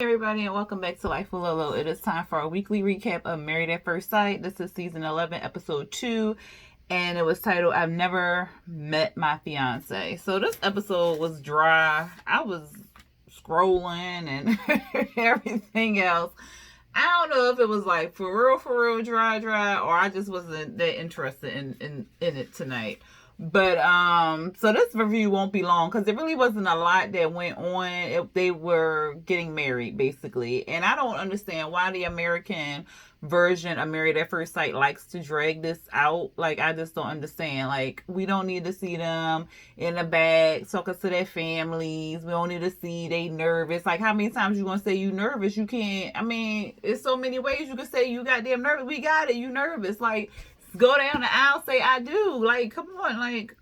Everybody, and welcome back to Life with Lolo. It is time for our weekly recap of Married at First Sight. This is season 11, episode 2, and it was titled I've Never Met My Fiance. So this episode was dry. I was scrolling and everything else. I don't know if it was like for real, dry, or I just wasn't that interested in it tonight. But so this review won't be long because there really wasn't a lot that went on. They were getting married basically, and I don't understand why the American version of Married at First Sight likes to drag this out. Like, I just don't understand. Like, we don't need to see them in the back talking to their families. We don't need to see they nervous. Like, how many times you gonna say you nervous? You can't. I mean, it's so many ways you can say you goddamn nervous. We got it. You nervous? Like, go down the aisle, say I do. Like, come on, like,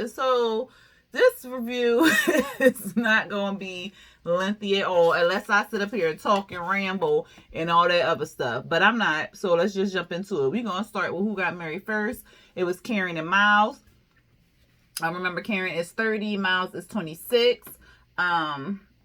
so this review is not gonna be lengthy at all unless I sit up here and talk and ramble and all that other stuff, but I'm not. So let's just jump into it. We're gonna start with who got married first. It was Karen and Miles. I remember Karen is 30, Miles is 26.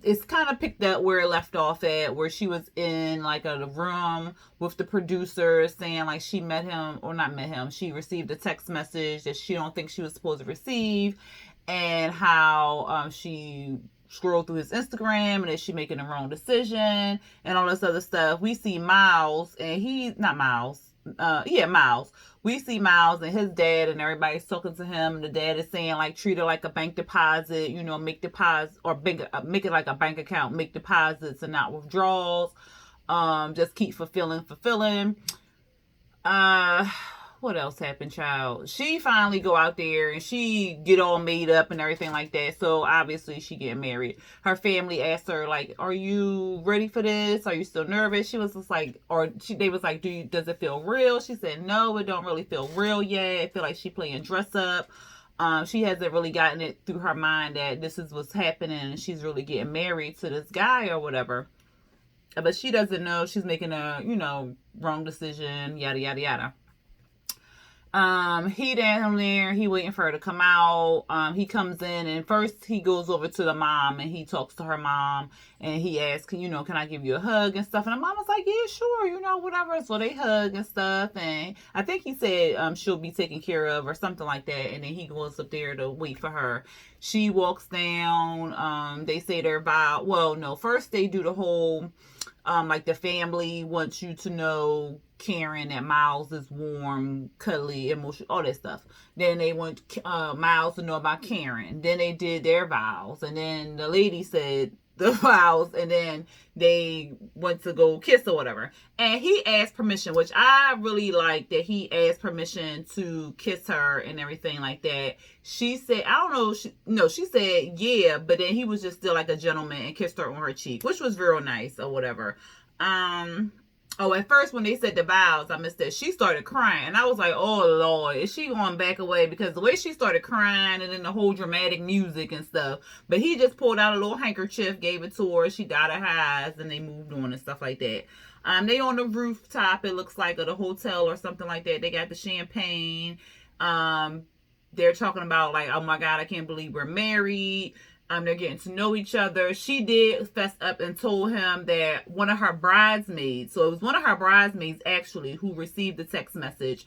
It's kind of picked up where it left off at, where she was in like a room with the producer saying like she met him, or not met him, she received a text message that she don't think she was supposed to receive, and how she scrolled through his Instagram and that she making the wrong decision and all this other stuff. We see Miles, and he's not Miles. Miles. We see Miles and his dad, and everybody's talking to him. And the dad is saying like, treat it like a bank deposit, make deposits, or make it like a bank account, make deposits and not withdrawals. Just keep fulfilling. What else happened, child? She finally go out there and she get all made up and everything like that. So obviously she get married. Her family asked her like, "Are you ready for this? Are you still nervous?" She was just like, they was like, does it feel real? She said, "No, it don't really feel real yet. I feel like she playing dress up." She hasn't really gotten it through her mind that this is what's happening and she's really getting married to this guy or whatever. But she doesn't know she's making a, wrong decision, yada, yada, yada. He down there, he waiting for her to come out. He comes in, and first he goes over to the mom and he talks to her mom, and he asks, can I give you a hug and stuff? And the mom was like, yeah, sure, whatever. So they hug and stuff, and I think he said she'll be taken care of or something like that. And then he goes up there to wait for her. She walks down. They say their vow. Well, no, first they do the whole like the family wants you to know, Karen, that Miles is warm, cuddly, emotional, all that stuff. Then they want Miles to know about Karen. Then they did their vows, and then the lady said the vows, and then they went to go kiss or whatever. And he asked permission, which I really like, that he asked permission to kiss her and everything like that. She said, I don't know, she said yeah, but then he was just still like a gentleman and kissed her on her cheek, which was real nice or whatever. At first when they said the vows, I missed that. She started crying. And I was like, oh, Lord, is she going back away? Because the way she started crying and then the whole dramatic music and stuff. But he just pulled out a little handkerchief, gave it to her. She got her eyes, and they moved on and stuff like that. They on the rooftop, it looks like, of the hotel or something like that. They got the champagne. They're talking about like, oh, my God, I can't believe we're married. They're getting to know each other. She did fess up and told him that one of her bridesmaids, so it was one of her bridesmaids actually who received the text message,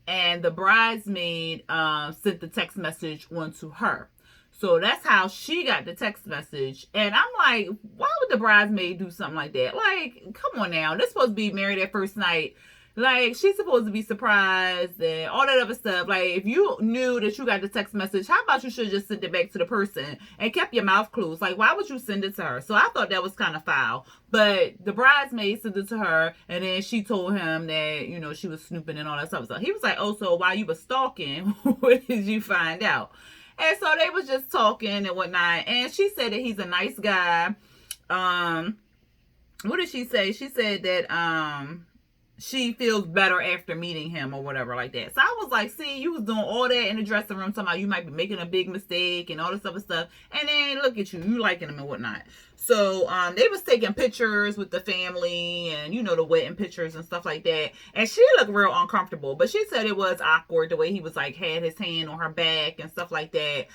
and the bridesmaid sent the text message on to her. So that's how she got the text message. And I'm like, why would the bridesmaid do something like that? Like, come on now. They're supposed to be married at first night. Like, she's supposed to be surprised and all that other stuff. Like, if you knew that you got the text message, how about you should have just sent it back to the person and kept your mouth closed? Like, why would you send it to her? So I thought that was kind of foul. But the bridesmaid sent it to her, and then she told him that, she was snooping and all that stuff. So he was like, oh, so while you were stalking, what did you find out? And so they was just talking and whatnot. And she said that he's a nice guy. What did she say? She said that, she feels better after meeting him or whatever like that. So I was like, see, you was doing all that in the dressing room, talking about you might be making a big mistake and all this other stuff. And then look at you liking him and whatnot. So they was taking pictures with the family and, you know, the wedding pictures and stuff like that. And she looked real uncomfortable, but she said it was awkward the way he was like had his hand on her back and stuff like that.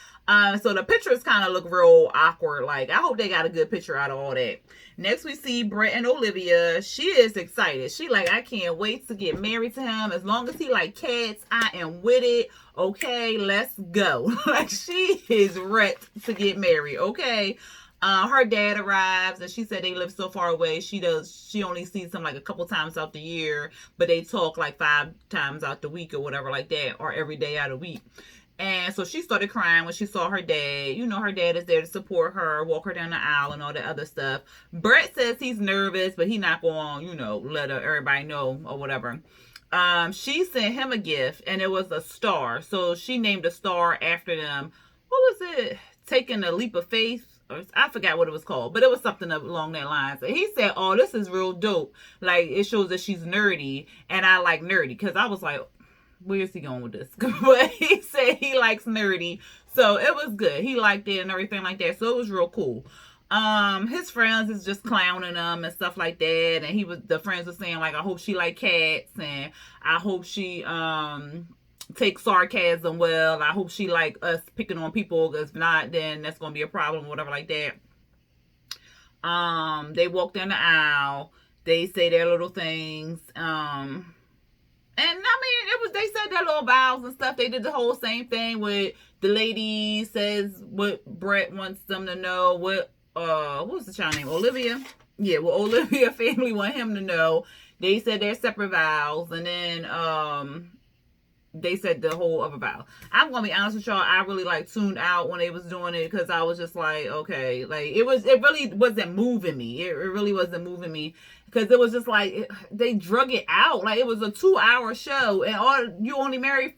So the pictures kind of look real awkward. Like, I hope they got a good picture out of all that. Next, we see Brett and Olivia. She is excited. She like, I can't wait to get married to him. As long as he like cats, I am with it. Okay, let's go. Like, she is wrecked to get married. Okay. Her dad arrives, and she said they live so far away. She only sees him like a couple times out the year, but they talk like 5 times out the week or whatever like that, or every day out of the week. And so she started crying when she saw her dad. You know, her dad is there to support her, walk her down the aisle and all that other stuff. Brett says he's nervous, but he's not going to, you know, let everybody know or whatever. She sent him a gift, and it was a star. So she named a star after them. What was it? Taking a leap of faith? I forgot what it was called, but it was something along that lines. And he said, oh, this is real dope. Like, it shows that she's nerdy, and I like nerdy, because I was like, where's he going with this? But he said he likes nerdy, so it was good. He liked it and everything like that, so it was real cool. His friends is just clowning him and stuff like that, and the friends were saying like, I hope she like cats, and I hope she take sarcasm well. I hope she like us picking on people. If not, then that's gonna be a problem, whatever like that. They walk down the aisle. They say their little things. And I mean, they said their little vows and stuff. They did the whole same thing with the lady says what Brett wants them to know. What was the child name? Olivia? Yeah, well, Olivia family want him to know. They said their separate vows, and then they said the whole other vow. I'm gonna be honest with y'all, I really like tuned out when they was doing it, because I was just like, okay, like it really wasn't moving me. It really wasn't moving me, because it was just like they drug it out. Like, it was a 2-hour show, and you only married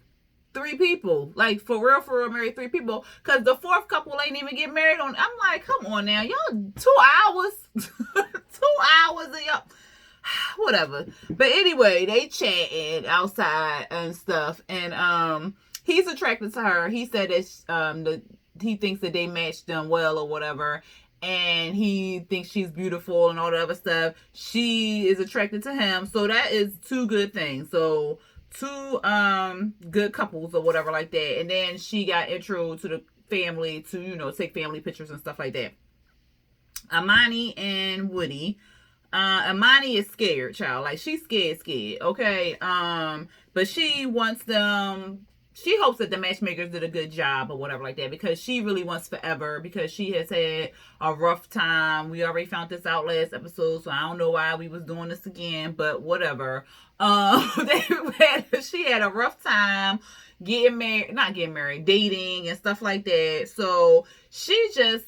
3 people. Like, for real, married 3 people, because the 4th couple ain't even get married on. I'm like, come on now, y'all, 2 hours, 2 hours, and y'all. Whatever. But anyway, they chatted outside and stuff, and he's attracted to her. He said that he thinks that they matched them well or whatever, and he thinks she's beautiful and all the other stuff. She is attracted to him, so that is 2 good things. So 2 good couples or whatever like that. And then she got intro to the family to, you know, take family pictures and stuff like that. Amani and Woody. Amani is scared, child. Like, she's scared, okay? But she wants them, she hopes that the matchmakers did a good job or whatever like that, because she really wants forever, because she has had a rough time. We already found this out last episode, so I don't know why we was doing this again, but whatever. She had a rough time dating and stuff like that. So she just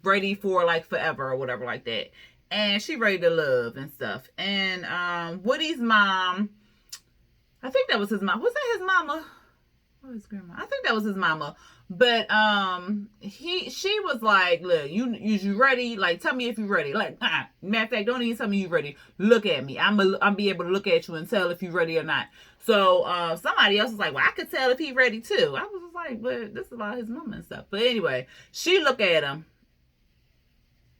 ready for like forever or whatever like that. And she ready to love and stuff. And Woody's mom, I think that was his mom. Was that his mama? Or his grandma? I think that was his mama. But she was like, look, you ready? Like, tell me if you ready. Like, matter of fact, don't even tell me you ready. Look at me. I'm be able to look at you and tell if you ready or not. So somebody else was like, well, I could tell if he ready too. I was just like, but this is about his mama and stuff. But anyway, she looked at him.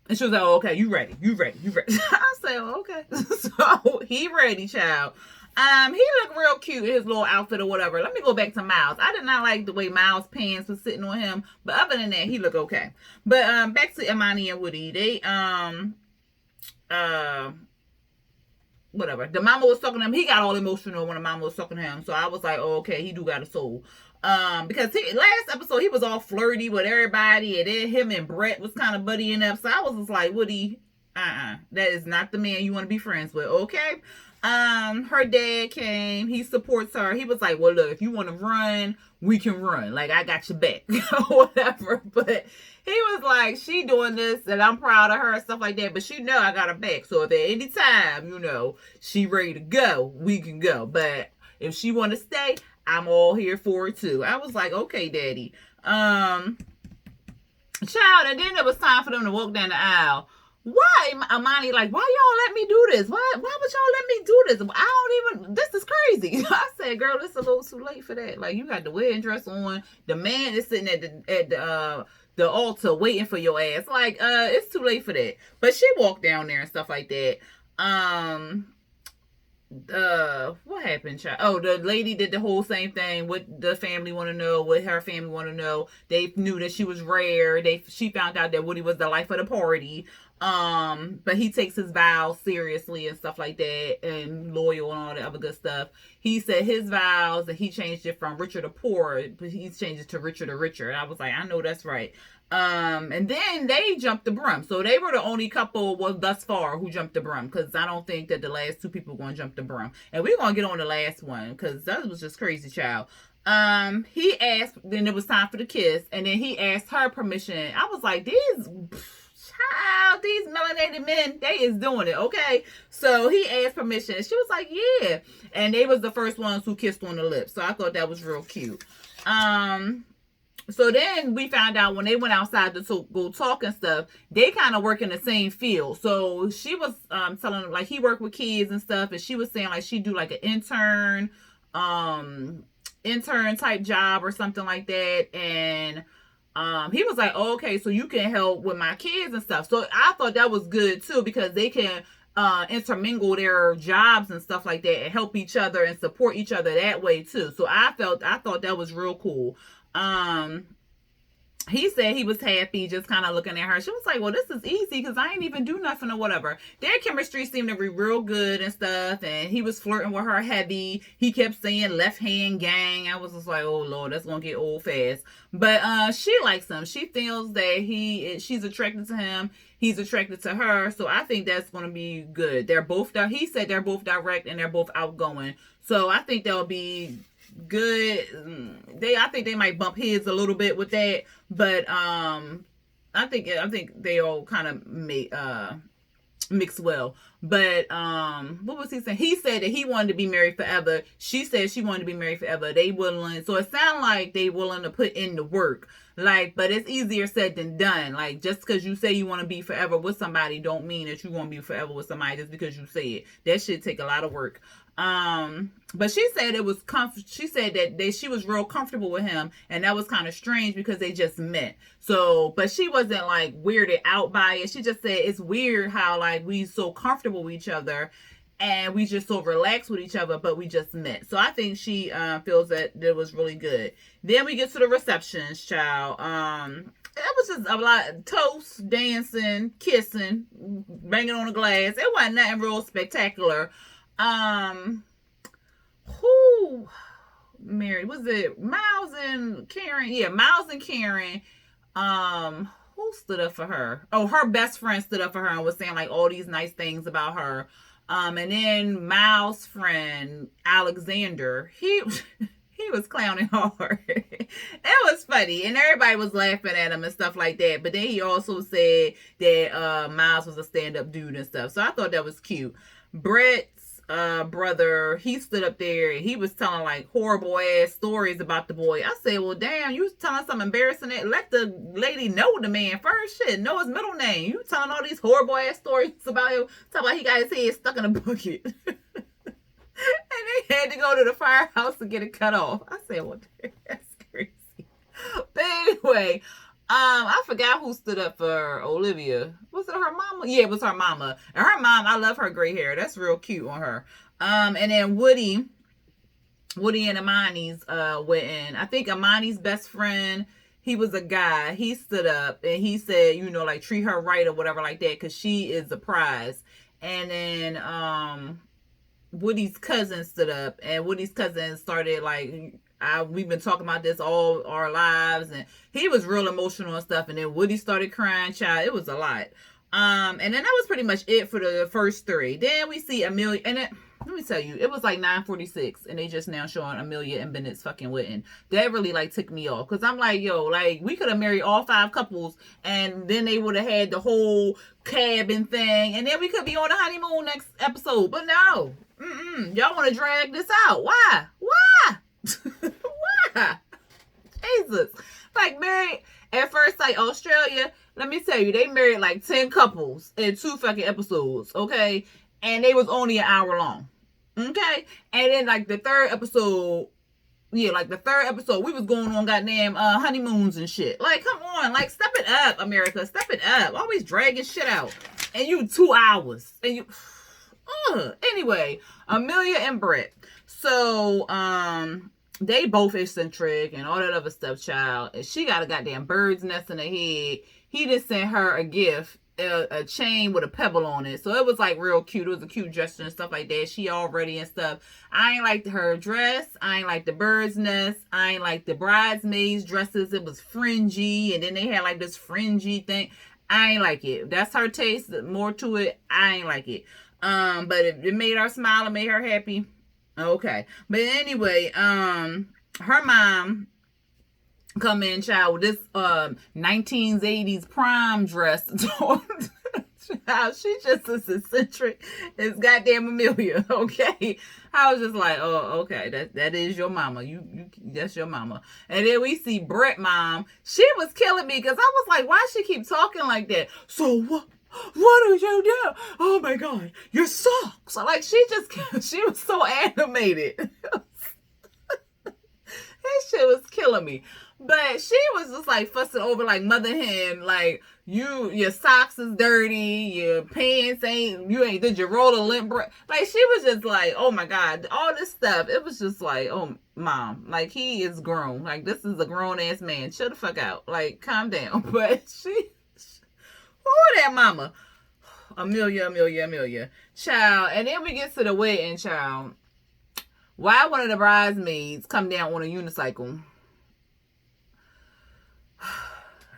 And she was like, oh, okay, you ready. I said, oh, okay. So he ready, child. He looked real cute in his little outfit or whatever. Let me go back to Miles. I did not like the way Miles' pants was sitting on him, but other than that, he looked okay. But back to Imani and Woody. They whatever. The mama was talking to him. He got all emotional when the mama was talking to him. So I was like, oh, okay, he do got a soul. Because last episode he was all flirty with everybody, and then him and Brett was kind of buddying up. So I was just like, Woody, that is not the man you want to be friends with, okay? Her dad came, he supports her. He was like, well, look, if you want to run, we can run. Like, I got your back, whatever. But he was like, she doing this, and I'm proud of her and stuff like that. But she know I got her back. So if at any time, you know, she ready to go, we can go. But if she want to stay, I'm all here for it too. I was like, okay, daddy. Child, and then it was time for them to walk down the aisle. Why, Imani, like, why y'all let me do this? Why would y'all let me do this? This is crazy. I said, girl, it's a little too late for that. Like, you got the wedding dress on. The man is sitting at the the altar waiting for your ass. Like, it's too late for that. But she walked down there and stuff like that. What happened, child? Oh, the lady did the whole same thing. What the family want to know, what her family want to know. They knew that she was rare. She found out that Woody was the life of the party. But he takes his vows seriously and stuff like that, and loyal and all the other good stuff. He said his vows, and he changed it from richer to poor, but he's changed it to richer to richer. And I was like, I know that's right. And then they jumped the broom. So they were the only couple, well, thus far, who jumped the broom, because I don't think that the last two people are going to jump the broom. And we're going to get on the last one, because that was just crazy, child. He asked, then it was time for the kiss, and then he asked her permission. I was like, these melanated men, they is doing it, okay? So he asked permission. She was like, yeah. And they was the first ones who kissed on the lips. So I thought that was real cute. So then we found out when they went outside to go talk and stuff, they kind of work in the same field. So she was telling him, like, he worked with kids and stuff, and she was saying, like, she do like an intern type job or something like that. And he was like, oh, okay, so you can help with my kids and stuff. So I thought that was good too, because they can intermingle their jobs and stuff like that and help each other and support each other that way too. So I thought that was real cool. He said he was happy just kind of looking at her. She was like, well, this is easy because I ain't even do nothing or whatever. Their chemistry seemed to be real good and stuff. And he was flirting with her heavy. He kept saying left hand gang. I was just like, oh, Lord, that's going to get old fast. But she likes him. She feels that she's attracted to him. He's attracted to her. So I think that's going to be good. He said they're both direct and they're both outgoing. So I think that'll be good. I think they might bump heads a little bit with that, but I think they all kind of mix well. But what was he saying? He said that he wanted to be married forever. She said she wanted to be married forever. They willing, so it sounds like they willing to put in the work. Like, but it's easier said than done. Like, just because you say you want to be forever with somebody don't mean that you want to be forever with somebody just because you say it. That shit take a lot of work. But she said it was she said that she was real comfortable with him, and that was kind of strange because they just met. So, but she wasn't like weirded out by it. She just said it's weird how like we so comfortable with each other and we just so relaxed with each other, but we just met. So I think she feels that it was really good. Then we get to the receptions, child. It was just a lot of toast, dancing, kissing, banging on the glass. It wasn't nothing real spectacular. Who married? Was it Miles and Karen? Yeah, Miles and Karen. Who stood up for her? Oh, her best friend stood up for her and was saying like all these nice things about her. And then Miles' friend Alexander, he was clowning hard. It was funny, and everybody was laughing at him and stuff like that. But then he also said that Miles was a stand-up dude and stuff. So I thought that was cute. Brett's brother, he stood up there and he was telling like horrible ass stories about the boy. I said, well, damn, you telling something embarrassing that let the lady know the man first. Shit, know his middle name. You telling all these horrible ass stories about him, talking about he got his head stuck in a bucket. And they had to go to the firehouse to get it cut off. I said, well, that's crazy. But anyway, I forgot who stood up for Olivia. Was it her mama? Yeah, it was her mama. And her mom, I love her gray hair. That's real cute on her. And then Woody and Imani's went in. I think Imani's best friend, he was a guy. He stood up and he said, you know, like treat her right or whatever like that, because she is the prize. And then Woody's cousin stood up, and Woody's cousin started like, we've been talking about this all our lives, and he was real emotional and stuff. And then Woody started crying, child. It was a lot. And then that was pretty much it for the first three. Then we see Amelia, and let me tell you, it was like 9:46, and they just now showing Amelia and Bennett's fucking wedding. That really like took me off, because I'm like, yo, like we could have married all 5 couples, and then they would have had the whole cabin thing, and then we could be on the honeymoon next episode. But no, y'all want to drag this out? Why? Why? Jesus. Like married at first sight Australia. Let me tell you, they married like 10 couples in 2 fucking episodes, okay? And they was only an hour long, okay? And then like the third episode, Yeah, like the third episode, we was going on goddamn honeymoons and shit. Like, come on, like step it up, America, step it up. Always dragging shit out, and you 2 hours, and you. Anyway, Amelia and Brett. So, they both eccentric and all that other stuff, child. And she got a goddamn bird's nest in her head. He just sent her a gift, a chain with a pebble on it. So it was like real cute. It was a cute gesture and stuff like that. She all ready and stuff. I ain't like her dress. I ain't like the bird's nest. I ain't like the bridesmaids dresses. It was fringy. And then they had like this fringy thing. I ain't like it. That's her taste. More to it. I ain't like it. But it made her smile and made her happy. Okay. But anyway, her mom come in, child, with this 1980s prom dress. Child, she just as eccentric as goddamn Amelia. Okay. I was just like, oh, okay, that is your mama. You that's your mama. And then we see Brett mom. She was killing me because I was like, why she keep talking like that? So what did you do? Oh my God, your socks. Like she was so animated. That shit was killing me. But she was just like fussing over like mother hen, like your socks is dirty, your pants did you roll a lint brush? Like she was just like, oh my God, all this stuff. It was just like, oh mom, like he is grown. Like this is a grown ass man. Chill the fuck out. Like calm down. But who that mama? Amelia. Child. And then we get to the wedding, child. Why one of the bridesmaids come down on a unicycle?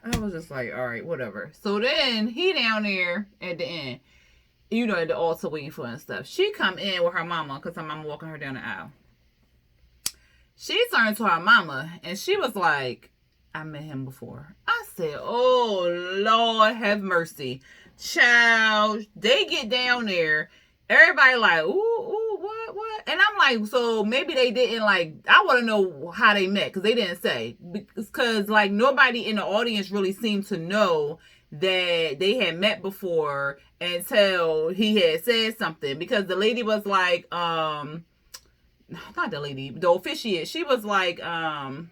I was just like, all right, whatever. So then he down there at the end, at the altar waiting for and stuff. She come in with her mama because her mama walking her down the aisle. She turned to her mama and she was like, I met him before. I said, oh, Lord have mercy. Child, they get down there. Everybody like, ooh, what? And I'm like, so maybe they didn't like, I want to know how they met because they didn't say. Because like nobody in the audience really seemed to know that they had met before until he had said something. Because the lady was like, not the lady, the officiant. She was like, what'd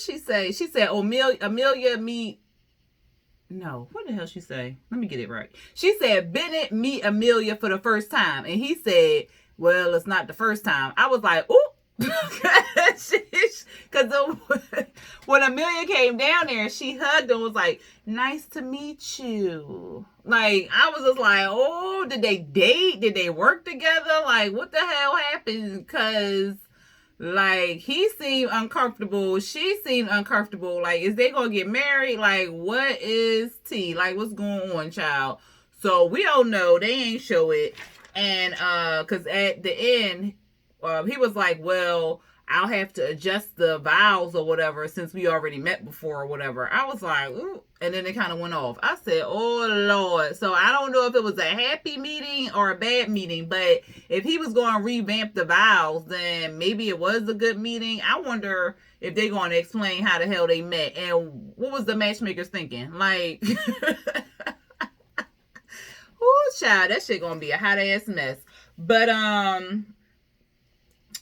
she say? She said, Amelia meet. No, what the hell she say? Let me get it right. She said, Bennett meet Amelia for the first time. And he said, well, it's not the first time. I was like, ooh. Because when Amelia came down there, she hugged him and was like, nice to meet you. Like, I was just like, oh, did they date? Did they work together? Like, what the hell happened? Because like, he seemed uncomfortable. She seemed uncomfortable. Like, is they gonna get married? Like, what is tea? Like, what's going on, child? So, we don't know. They ain't show it. And, because at the end, he was like, well, I'll have to adjust the vows or whatever since we already met before or whatever. I was like, ooh. And then it kind of went off. I said, oh, Lord. So I don't know if it was a happy meeting or a bad meeting, but if he was going to revamp the vows, then maybe it was a good meeting. I wonder if they're going to explain how the hell they met and what was the matchmakers thinking. Like, oh, child, that shit going to be a hot ass mess. But,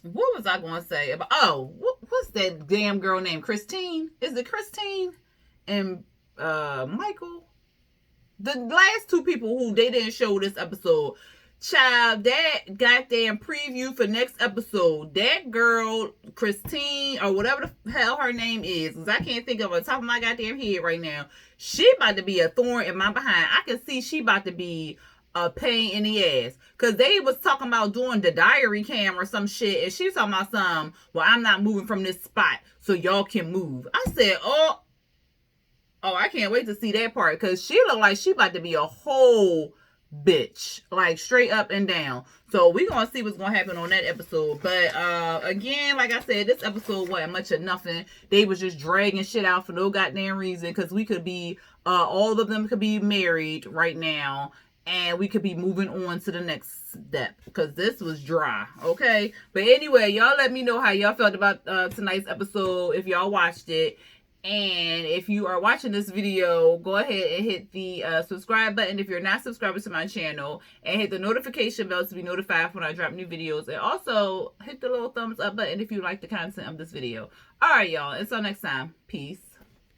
what was I going to say about, what's that damn girl named Christine? Is it Christine and Michael? The last two people who they didn't show this episode. Child, that goddamn preview for next episode, that girl, Christine, or whatever the hell her name is, because I can't think of her top of my goddamn head right now. She about to be a thorn in my behind. I can see she about to be a pain in the ass. Because they was talking about doing the diary cam or some shit, and she was talking about some, well, I'm not moving from this spot, so y'all can move. I said, oh, I can't wait to see that part, because she look like she about to be a whole bitch, like straight up and down. So we gonna see what's gonna happen on that episode. But again, like I said, this episode wasn't much of nothing. They was just dragging shit out for no goddamn reason, because we could be all of them could be married right now, and we could be moving on to the next step, because this was dry. Okay, but anyway, y'all let me know how y'all felt about tonight's episode if y'all watched it. And if you are watching this video, go ahead and hit the subscribe button if you're not subscribed to my channel, and hit the notification bell to be notified when I drop new videos. And also hit the little thumbs up button if you like the content of this video. All right, y'all. Until next time. Peace.